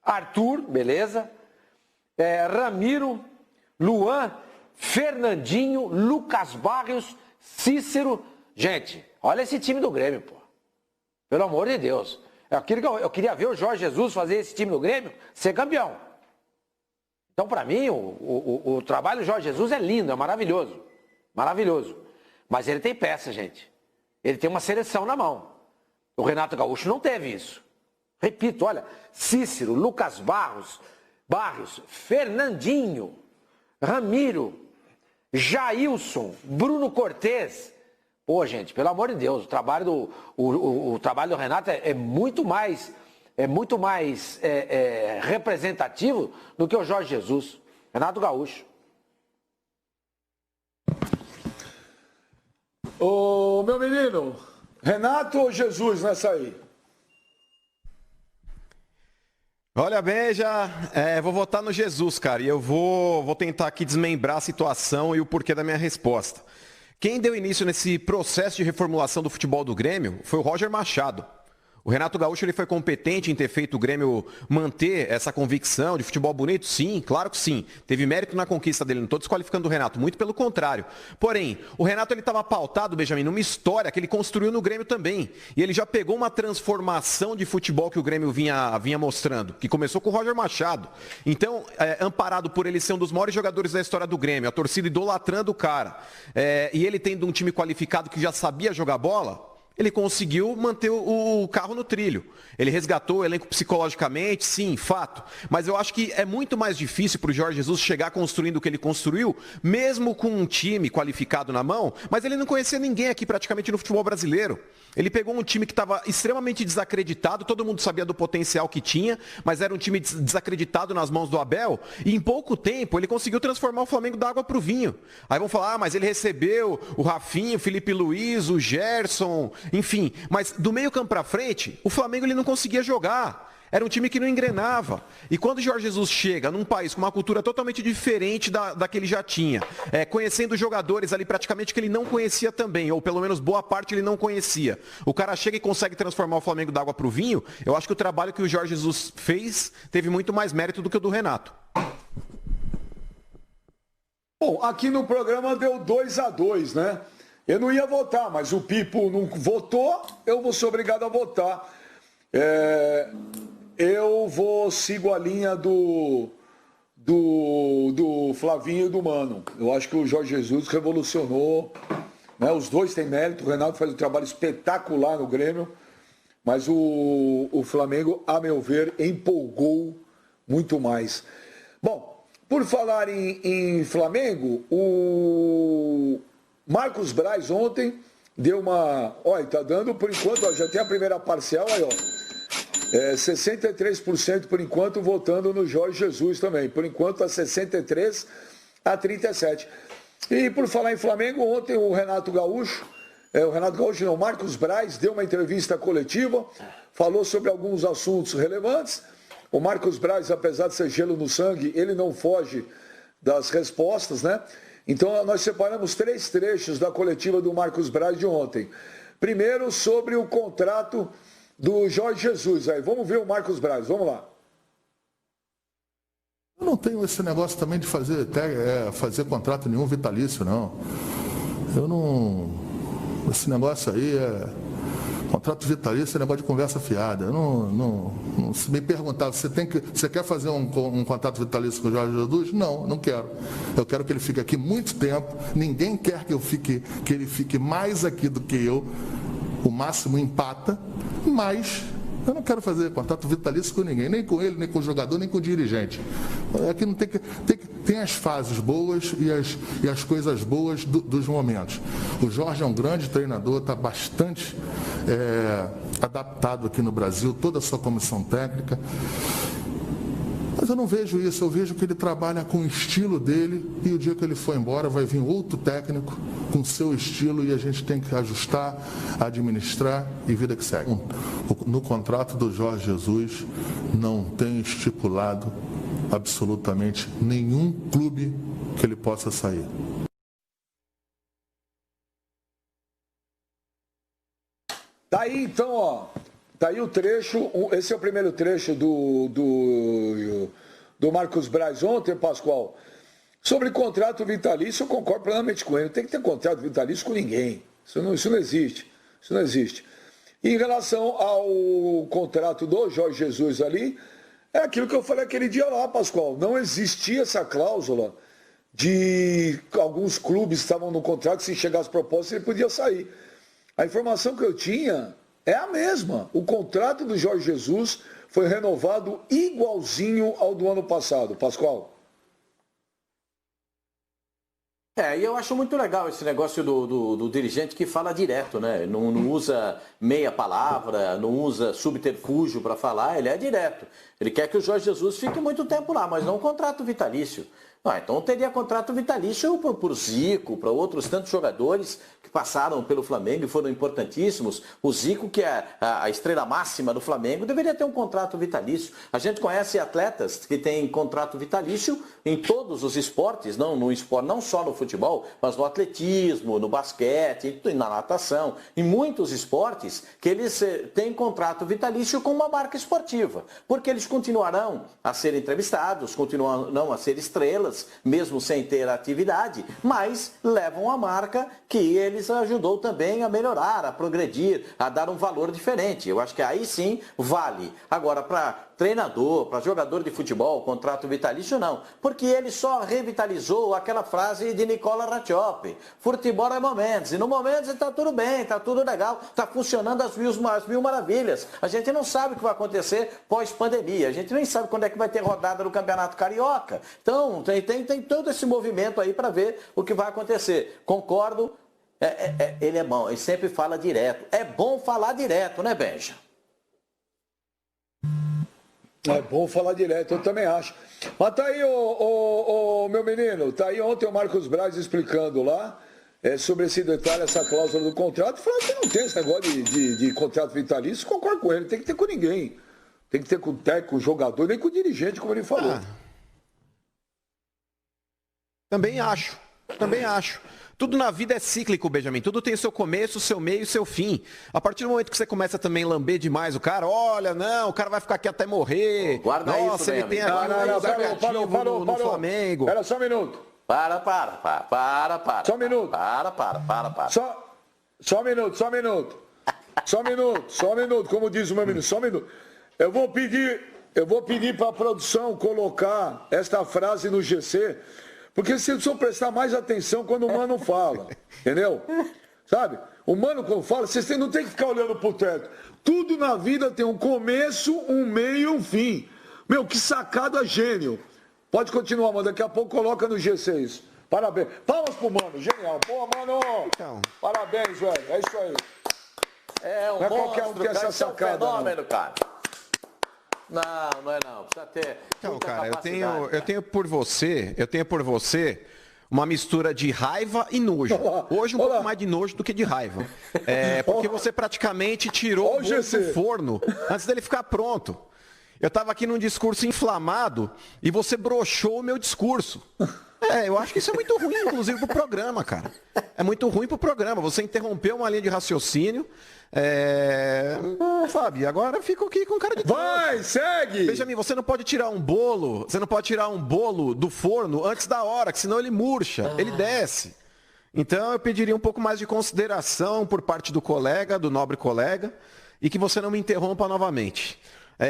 Arthur, beleza. Ramiro, Luan, Fernandinho, Lucas Barrios, Cícero. Gente, olha esse time do Grêmio, pô. Pelo amor de Deus. Eu queria ver o Jorge Jesus fazer esse time do Grêmio ser campeão. Então, para mim, o trabalho do Jorge Jesus é lindo, é maravilhoso. Maravilhoso. Mas ele tem peça, gente. Ele tem uma seleção na mão. O Renato Gaúcho não teve isso. Repito, olha, Cícero, Lucas Barrios, Fernandinho, Ramiro, Jailson, Bruno Cortez. Pô, gente, pelo amor de Deus, o trabalho do Renato é muito mais representativo do que o Jorge Jesus. Renato Gaúcho. Ô, meu menino, Renato ou Jesus nessa aí? Olha, Benja, vou votar no Jesus, cara, e eu vou tentar aqui desmembrar a situação e o porquê da minha resposta. Quem deu início nesse processo de reformulação do futebol do Grêmio foi o Roger Machado. O Renato Gaúcho ele foi competente em ter feito o Grêmio manter essa convicção de futebol bonito? Sim, claro que sim. Teve mérito na conquista dele, não estou desqualificando o Renato, muito pelo contrário. Porém, o Renato estava pautado, Benjamin, numa história que ele construiu no Grêmio também. E ele já pegou uma transformação de futebol que o Grêmio vinha mostrando, que começou com o Roger Machado. Então, amparado por ele ser um dos maiores jogadores da história do Grêmio, a torcida idolatrando o cara, e ele tendo um time qualificado que já sabia jogar bola, ele conseguiu manter o carro no trilho. Ele resgatou o elenco psicologicamente, sim, fato. Mas eu acho que é muito mais difícil para o Jorge Jesus chegar construindo o que ele construiu, mesmo com um time qualificado na mão, mas ele não conhecia ninguém aqui praticamente no futebol brasileiro. Ele pegou um time que estava extremamente desacreditado, todo mundo sabia do potencial que tinha, mas era um time desacreditado nas mãos do Abel, e em pouco tempo ele conseguiu transformar o Flamengo da água para o vinho. Aí vão falar, mas ele recebeu o Rafinha, o Felipe Luiz, o Gerson, enfim, mas do meio campo para frente, o Flamengo ele não conseguia jogar. Era um time que não engrenava. E quando o Jorge Jesus chega num país com uma cultura totalmente diferente da que ele já tinha, conhecendo jogadores ali praticamente que ele não conhecia também, ou pelo menos boa parte ele não conhecia, o cara chega e consegue transformar o Flamengo da água para o vinho, eu acho que o trabalho que o Jorge Jesus fez teve muito mais mérito do que o do Renato. Bom, aqui no programa deu 2-2, né? Eu não ia votar, mas o Pipo não votou, eu vou ser obrigado a votar. Eu sigo a linha do Flavinho e do Mano. Eu acho que o Jorge Jesus revolucionou, né? Os dois têm mérito, o Renato faz um trabalho espetacular no Grêmio, mas o Flamengo, a meu ver, empolgou muito mais. Bom, por falar em Flamengo, o Marcos Braz ontem deu uma... Olha, tá dando por enquanto, ó, já tem a primeira parcial aí, ó. 63% por enquanto votando no Jorge Jesus também. Por enquanto, a 63-37. E por falar em Flamengo, ontem o Renato Gaúcho, Marcos Braz, deu uma entrevista coletiva, falou sobre alguns assuntos relevantes. O Marcos Braz, apesar de ser gelo no sangue, ele não foge das respostas, né? Então, nós separamos 3 trechos da coletiva do Marcos Braz de ontem. Primeiro, sobre o contrato do Jorge Jesus. Aí, vamos ver o Marcos Braz, vamos lá. Eu não tenho esse negócio também de fazer contrato nenhum vitalício, não. Eu não... Esse negócio aí contrato vitalício é negócio de conversa fiada. Eu não se me perguntar, você quer fazer um contrato vitalício com o Jorge Jesus? Não quero. Eu quero que ele fique aqui muito tempo. Ninguém quer que ele fique mais aqui do que eu. O máximo empata, mas eu não quero fazer contrato vitalício com ninguém, nem com ele, nem com o jogador, nem com o dirigente. Aqui não tem as fases boas e as coisas boas dos momentos. O Jorge é um grande treinador, está bastante adaptado aqui no Brasil, toda a sua comissão técnica. Mas eu não vejo isso, eu vejo que ele trabalha com o estilo dele e o dia que ele for embora vai vir outro técnico com seu estilo e a gente tem que ajustar, administrar e vida que segue. No contrato do Jorge Jesus não tem estipulado absolutamente nenhum clube que ele possa sair. Daí então, ó, Tá aí o trecho, esse é o primeiro trecho do Marcos Braz ontem, Pascoal. Sobre contrato vitalício, eu concordo plenamente com ele. Não tem que ter contrato vitalício com ninguém. Isso não existe. Isso não existe. E em relação ao contrato do Jorge Jesus ali, é aquilo que eu falei aquele dia lá, Pascoal. Não existia essa cláusula de alguns clubes que estavam no contrato, que se chegasse proposta, ele podia sair. A informação que eu tinha é a mesma. O contrato do Jorge Jesus foi renovado igualzinho ao do ano passado. Pascoal? E eu acho muito legal esse negócio do dirigente que fala direto, né? Não usa meia palavra, não usa subterfúgio para falar, ele é direto. Ele quer que o Jorge Jesus fique muito tempo lá, mas não um contrato vitalício. Então teria contrato vitalício por Zico, para outros tantos jogadores que passaram pelo Flamengo e foram importantíssimos. O Zico, que é a estrela máxima do Flamengo, deveria ter um contrato vitalício. A gente conhece atletas que têm contrato vitalício em todos os esportes, não só no futebol, mas no atletismo, no basquete, na natação, em muitos esportes que eles têm contrato vitalício com uma marca esportiva, porque eles continuarão a ser entrevistados, continuarão a ser estrelas, mesmo sem ter atividade, mas levam a marca que eles ajudou também a melhorar, a progredir, a dar um valor diferente. Eu acho que aí sim vale. Agora, para treinador, para jogador de futebol, contrato vitalício não, porque ele só revitalizou aquela frase de Nicola Rattioppi, futebol é momentos, e no momento está tudo bem, está tudo legal, está funcionando as mil maravilhas. A gente não sabe o que vai acontecer pós-pandemia, a gente nem sabe quando é que vai ter rodada do Campeonato Carioca. Então, tem todo esse movimento aí para ver o que vai acontecer. Concordo, ele é bom, ele sempre fala direto. É bom falar direto, né, Benja? É bom falar direto, eu também acho. Mas tá aí, meu menino, tá aí ontem o Marcos Braz explicando lá sobre esse detalhe, essa cláusula do contrato, falando que não tem esse negócio de contrato vitalício, concordo com ele, tem que ter com ninguém. Tem que ter com o técnico, com o jogador, nem com o dirigente, como ele falou. Também acho. Tudo na vida é cíclico, Benjamin. Tudo tem o seu começo, o seu meio e o seu fim. A partir do momento que você começa também a lamber demais o cara, olha, não, o cara vai ficar aqui até morrer. Guarda Nossa, isso, ele tem aqui parou, no Flamengo. Espera só um minuto. Para. Só um minuto. Para. Só um minuto, como diz o meu menino, só um minuto. Eu vou pedir para a produção colocar esta frase no GC, porque vocês precisam prestar mais atenção quando o Mano fala, entendeu? Sabe? O Mano quando fala, vocês não tem que ficar olhando pro teto. Tudo na vida tem um começo, um meio e um fim. Meu, que sacada gênio. Pode continuar, Mano, daqui a pouco coloca no G6 isso. Parabéns. Palmas pro Mano, genial. Pô, Mano, Então. Parabéns, velho. É isso aí. É um não é qualquer um que tem essa sacada. É um fenômeno, cara. Não é não. Precisa ter Então, cara, eu tenho por você uma mistura de raiva e nojo. Hoje um pouco mais de nojo do que de raiva. Porque você praticamente tirou o bolo do forno antes dele ficar pronto. Eu estava aqui num discurso inflamado e você broxou o meu discurso. Eu acho que isso é muito ruim, inclusive, pro programa, cara. É muito ruim pro programa. Você interrompeu uma linha de raciocínio. Fábio, agora eu fico aqui com cara de... Vai, segue! Benjamin, você não pode tirar um bolo do forno antes da hora, que senão ele murcha, ele desce. Então eu pediria um pouco mais de consideração por parte do colega, do nobre colega, e que você não me interrompa novamente.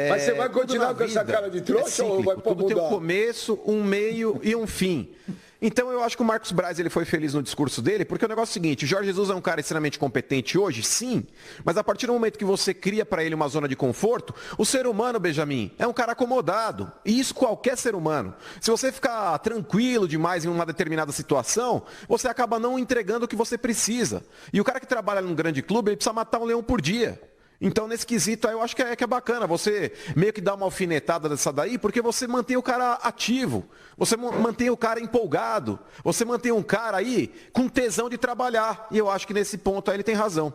Mas você vai continuar com essa cara de trouxa ou vai tudo mudar? Tem um começo, um meio e um fim. Então eu acho que o Marcos Braz ele foi feliz no discurso dele, porque o negócio é o seguinte, o Jorge Jesus é um cara extremamente competente hoje, sim, mas a partir do momento que você cria para ele uma zona de conforto, o ser humano, Benjamin, é um cara acomodado, e isso qualquer ser humano. Se você ficar tranquilo demais em uma determinada situação, você acaba não entregando o que você precisa. E o cara que trabalha num grande clube, ele precisa matar um leão por dia. Então, nesse quesito aí, eu acho que é bacana. Você meio que dá uma alfinetada dessa daí, porque você mantém o cara ativo, você mantém o cara empolgado, você mantém um cara aí com tesão de trabalhar. E eu acho que nesse ponto aí ele tem razão.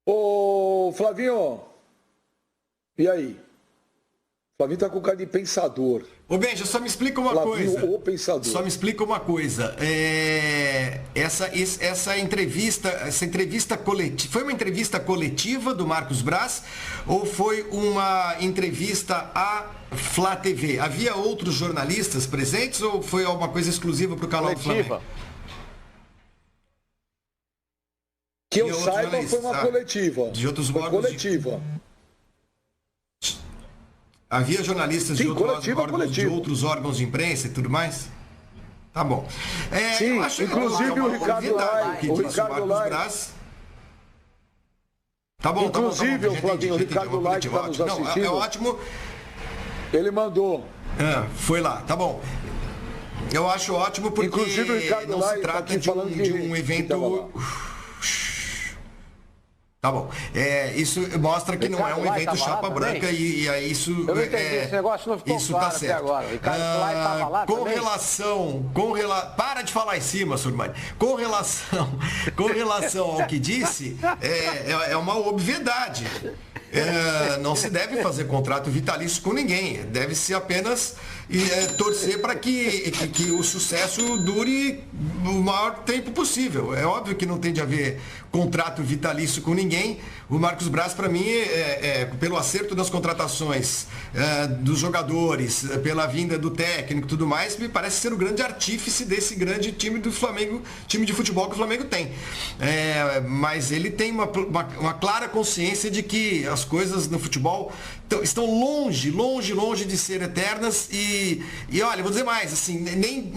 Ô, Flavinho, e aí? Flavinho tá com cara de pensador. Ô, Benja, só me explica uma Flavinho, coisa. o pensador. Só me explica uma coisa. Essa entrevista coletiva, foi uma entrevista coletiva do Marcos Braz ou foi uma entrevista à Flá TV? Havia outros jornalistas presentes ou foi alguma coisa exclusiva para o canal do Flamengo? Que eu saiba, foi uma coletiva. De outros foi órgãos coletiva. Havia jornalistas Sim, de outros órgãos de imprensa e tudo mais? Tá bom. Sim, inclusive o Ricardo Lai. O Ricardo Lai. Tá bom, inclusive, o Flavinho, o Ricardo Lai que está nos assistindo. É ótimo. Ele mandou. Foi lá, tá bom. Eu acho ótimo porque inclusive, o Ricardo não Lai se trata de um evento... Tá bom. Isso mostra que não é um evento chapa branca e aí isso... Eu não entendi, esse negócio não ficou claro até agora. O Ricardo Lai estava lá também? Para de falar em cima, Surmani. Com relação ao que disse, é uma obviedade. Não se deve fazer contrato vitalício com ninguém. Deve-se apenas torcer para que o sucesso dure o maior tempo possível. É óbvio que não tem de haver contrato vitalício com ninguém. O Marcos Braz, para mim, pelo acerto das contratações dos jogadores, pela vinda do técnico e tudo mais, me parece ser o grande artífice desse grande time do Flamengo, time de futebol que o Flamengo tem. Mas ele tem uma clara consciência de que as coisas no futebol estão longe de ser eternas e olha, vou dizer mais, assim, nem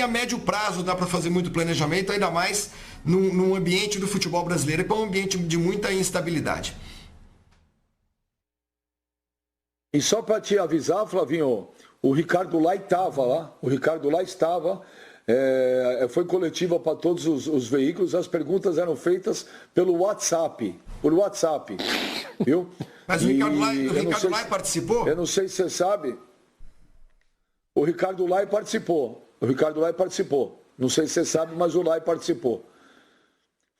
a médio prazo dá para fazer muito planejamento, ainda mais num ambiente do futebol brasileiro, que é um ambiente de muita instabilidade. E só para te avisar, Flavinho, o Ricardo Lai estava lá, foi coletiva para todos os veículos, as perguntas eram feitas pelo WhatsApp, viu? Mas o Ricardo Lai participou? Eu não sei se você sabe, o Ricardo Lai participou, não sei se você sabe, mas o Lai participou.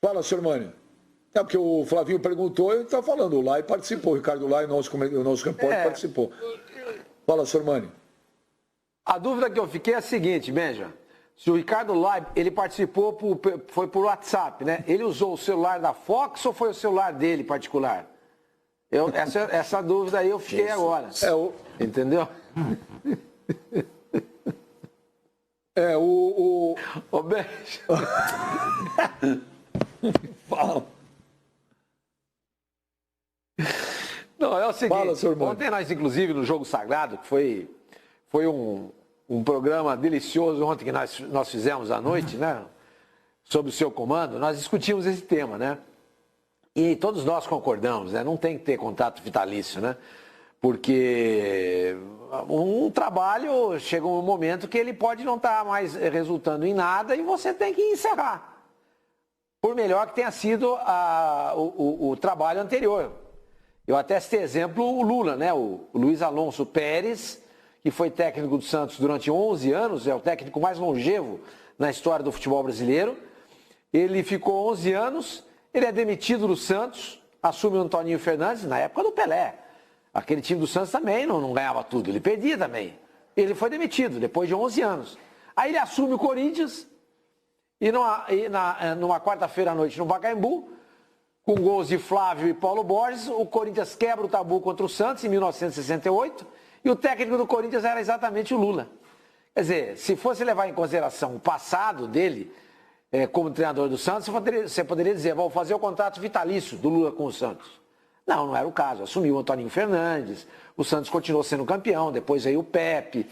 Fala, senhor Mani. Porque o Flavinho perguntou, ele está falando, o Lai participou, o Ricardo Lai, o nosso repórter, participou. Fala, senhor Mani. A dúvida que eu fiquei é a seguinte, Benja. Se o Ricardo Lai, ele participou, foi por WhatsApp, né? Ele usou o celular da Fox ou foi o celular dele particular? Essa dúvida aí eu fiquei agora. Entendeu? Ô, Benja. Fala. Não, é o seguinte, fala, senhor Mani. Ontem nós, inclusive, no Jogo Sagrado, que foi um programa delicioso ontem que nós fizemos à noite, né? Sob o seu comando, nós discutimos esse tema, né? E todos nós concordamos, né? Não tem que ter contrato vitalício, né? Porque um trabalho chega um momento que ele pode não estar mais resultando em nada e você tem que encerrar. Por melhor que tenha sido o trabalho anterior. Eu até citei exemplo o Lula, né? O Luiz Alonso Pérez, que foi técnico do Santos durante 11 anos, é o técnico mais longevo na história do futebol brasileiro. Ele ficou 11 anos, ele é demitido do Santos, assume o Antoninho Fernandes na época do Pelé. Aquele time do Santos também não ganhava tudo, ele perdia também. Ele foi demitido depois de 11 anos. Aí ele assume o Corinthians e numa quarta-feira à noite no Pacaembu, com gols de Flávio e Paulo Borges, o Corinthians quebra o tabu contra o Santos em 1968 e o técnico do Corinthians era exatamente o Lula. Quer dizer, se fosse levar em consideração o passado dele como treinador do Santos, você poderia dizer, vou fazer o contrato vitalício do Lula com o Santos. Não era o caso. Assumiu o Antoninho Fernandes, o Santos continuou sendo campeão, depois veio o Pepe.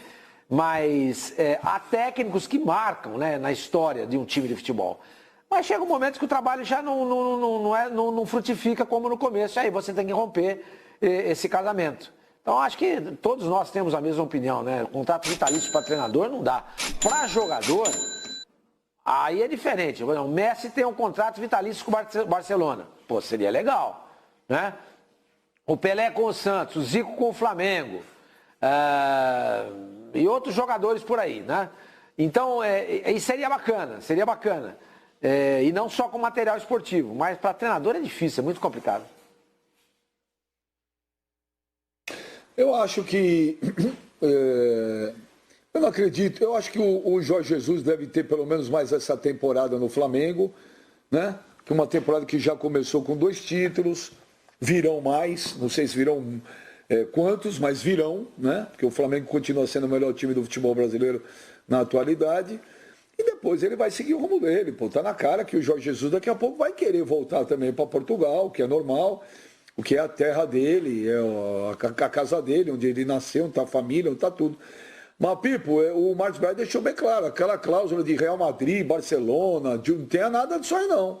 Mas há técnicos que marcam, né, na história de um time de futebol. Mas chega um momento que o trabalho já não frutifica como no começo. Aí você tem que romper esse casamento. Então acho que todos nós temos a mesma opinião, né? Contrato vitalício para treinador não dá. Para jogador, aí é diferente. O Messi tem um contrato vitalício com o Barcelona. Pô, seria legal, né? O Pelé com o Santos, o Zico com o Flamengo. E outros jogadores por aí, né? Então, isso seria bacana. E não só com material esportivo, mas para treinador é difícil, é muito complicado. Eu acho que... eu não acredito. Eu acho que o Jorge Jesus deve ter pelo menos mais essa temporada no Flamengo, né? Que uma temporada que já começou com 2 títulos, virão mais, não sei se virão quantos, mas virão, né? Porque o Flamengo continua sendo o melhor time do futebol brasileiro na atualidade. E depois ele vai seguir o rumo dele. Pô, tá na cara que o Jorge Jesus daqui a pouco vai querer voltar também para Portugal, que é normal, o que é a terra dele, é a casa dele, onde ele nasceu, onde está a família, onde está tudo. Mas, Pipo, o Marcos Braz deixou bem claro, aquela cláusula de Real Madrid, Barcelona, não tem nada disso aí não.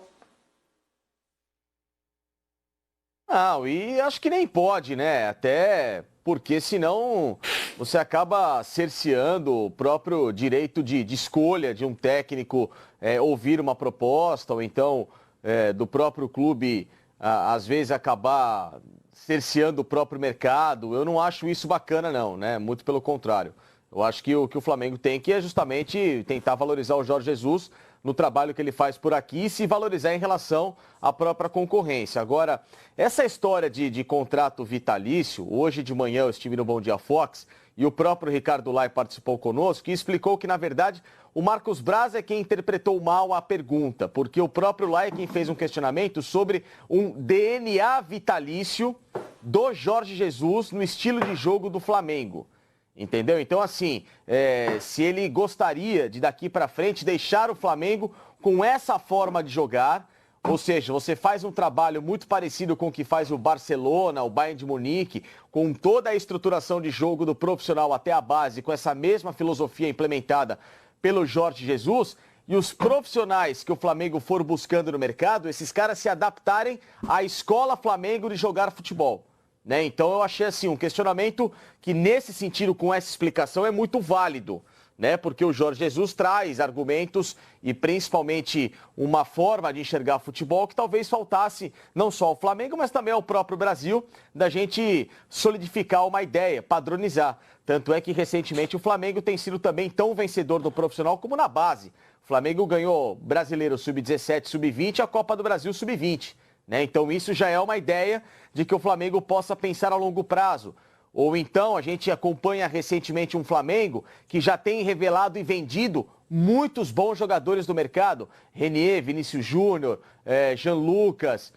Não, e acho que nem pode, né? Até porque senão você acaba cerceando o próprio direito de escolha de um técnico ouvir uma proposta, ou então do próprio clube, às vezes, acabar cerceando o próprio mercado. Eu não acho isso bacana, não, né? Muito pelo contrário. Eu acho que o Flamengo tem que é justamente tentar valorizar o Jorge Jesus no trabalho que ele faz por aqui e se valorizar em relação à própria concorrência. Agora, essa história de contrato vitalício, hoje de manhã eu estive no Bom Dia Fox e o próprio Ricardo Lai participou conosco e explicou que, na verdade, o Marcos Braz é quem interpretou mal a pergunta, porque o próprio Lai é quem fez um questionamento sobre um DNA vitalício do Jorge Jesus no estilo de jogo do Flamengo. Entendeu? Então, assim, se ele gostaria de daqui para frente deixar o Flamengo com essa forma de jogar, ou seja, você faz um trabalho muito parecido com o que faz o Barcelona, o Bayern de Munique, com toda a estruturação de jogo do profissional até a base, com essa mesma filosofia implementada pelo Jorge Jesus, e os profissionais que o Flamengo for buscando no mercado, esses caras se adaptarem à escola Flamengo de jogar futebol. Né? Então eu achei assim, um questionamento que nesse sentido, com essa explicação, é muito válido, né? Porque o Jorge Jesus traz argumentos e principalmente uma forma de enxergar futebol que talvez faltasse não só ao Flamengo, mas também ao próprio Brasil, da gente solidificar uma ideia, padronizar. Tanto é que recentemente o Flamengo tem sido também tão vencedor do profissional como na base. O Flamengo ganhou Brasileiro Sub-17, Sub-20 e a Copa do Brasil Sub-20. Né? Então isso já é uma ideia de que o Flamengo possa pensar a longo prazo. Ou então a gente acompanha recentemente um Flamengo que já tem revelado e vendido muitos bons jogadores do mercado. Renier, Vinícius Júnior, Jean Lucas,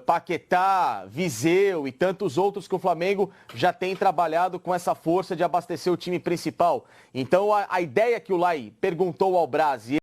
Paquetá, Viseu e tantos outros que o Flamengo já tem trabalhado com essa força de abastecer o time principal. Então a ideia que o Lai perguntou ao Braz